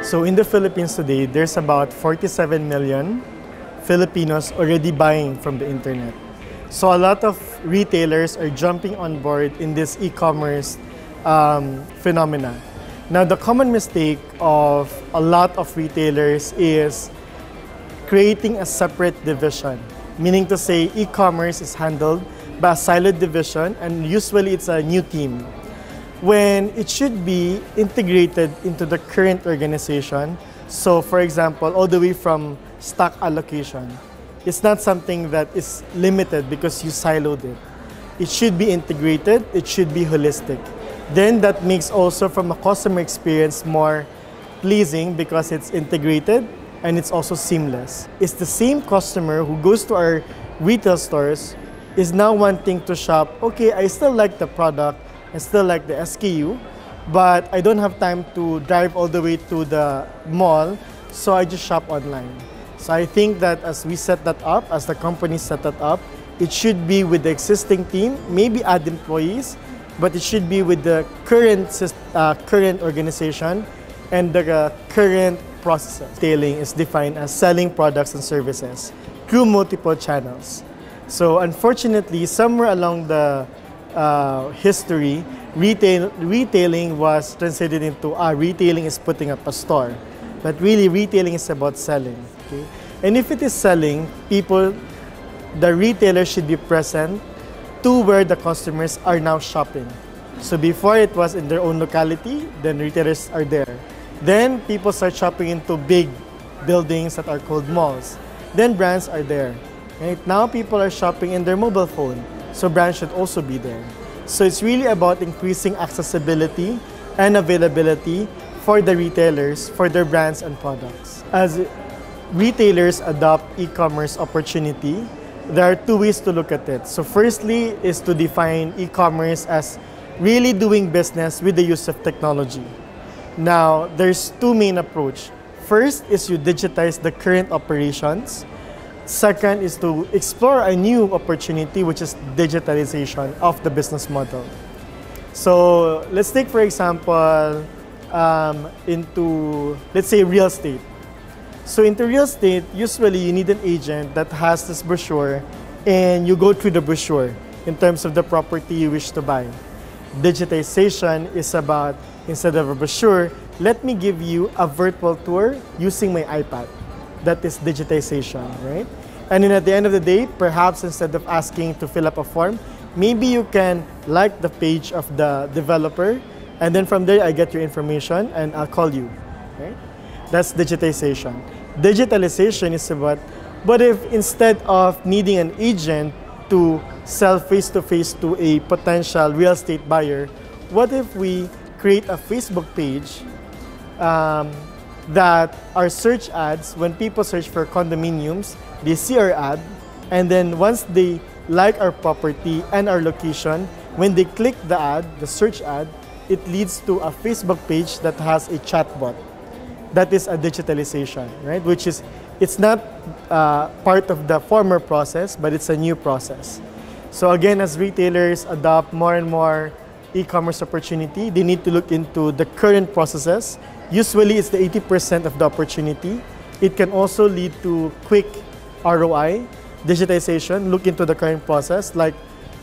So in the Philippines today, there's about 47 million Filipinos already buying from the internet. So a lot of retailers are jumping on board in this e-commerce phenomena. Now, the common mistake of a lot of retailers is creating a separate division, meaning to say e-commerce is handled by a siloed division, and usually it's a new team, when it should be integrated into the current organization. So, for example, all the way from stock allocation. It's not something that is limited because you siloed it. It should be integrated, it should be holistic. Then that makes also from a customer experience more pleasing because it's integrated and it's also seamless. It's the same customer who goes to our retail stores is now wanting to shop, okay, I still like the product, I still like the SKU, but I don't have time to drive all the way to the mall, so I just shop online. So I think that as we set that up, as the company set that up, it should be with the existing team, maybe add employees, but it should be with the current organization and the current processes. Retailing is defined as selling products and services through multiple channels. So unfortunately, somewhere along the history, retailing was translated into retailing is putting up a store. But really, retailing is about selling. Okay? And if it is selling, the retailer should be present to where the customers are now shopping. So before it was in their own locality, then retailers are there. Then people start shopping into big buildings that are called malls. Then brands are there. Right? Now people are shopping in their mobile phone, so brands should also be there. So it's really about increasing accessibility and availability for the retailers, for their brands and products. As retailers adopt e-commerce opportunity, there are two ways to look at it. So firstly is to define e-commerce as really doing business with the use of technology. Now, there's two main approaches. First is you digitize the current operations. Second is to explore a new opportunity, which is digitalization of the business model. So let's take, for example, into, let's say, real estate. So into real estate, usually you need an agent that has this brochure and you go through the brochure in terms of the property you wish to buy. Digitization is about, instead of a brochure, let me give you a virtual tour using my iPad. That is digitization, right? And then at the end of the day, perhaps instead of asking to fill up a form, maybe you can like the page of the developer, and then from there I get your information and I'll call you, right? That's digitization. Digitalization is about, what if instead of needing an agent to sell face-to-face to a potential real estate buyer, what if we create a Facebook page that our search ads, when people search for condominiums, they see our ad, and then once they like our property and our location, when they click the ad, the search ad, it leads to a Facebook page that has a chatbot. That is a digitalization, right? Which is, it's not part of the former process, but it's a new process. So again, as retailers adopt more and more e-commerce opportunity, they need to look into the current processes. Usually, it's the 80% of the opportunity. It can also lead to quick ROI, digitization, look into the current process. Like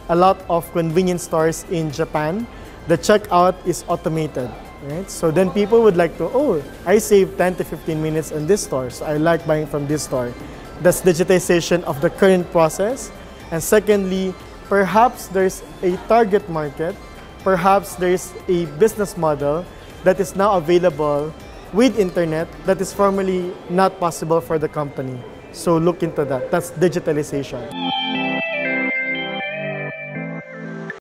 a lot of convenience stores in Japan, the checkout is automated. Right? So then people would like to, oh, I save 10 to 15 minutes in this store, so I like buying from this store. That's digitization of the current process. And secondly, perhaps there's a target market, perhaps there's a business model that is now available with internet that is formerly not possible for the company. So look into that. That's digitalization.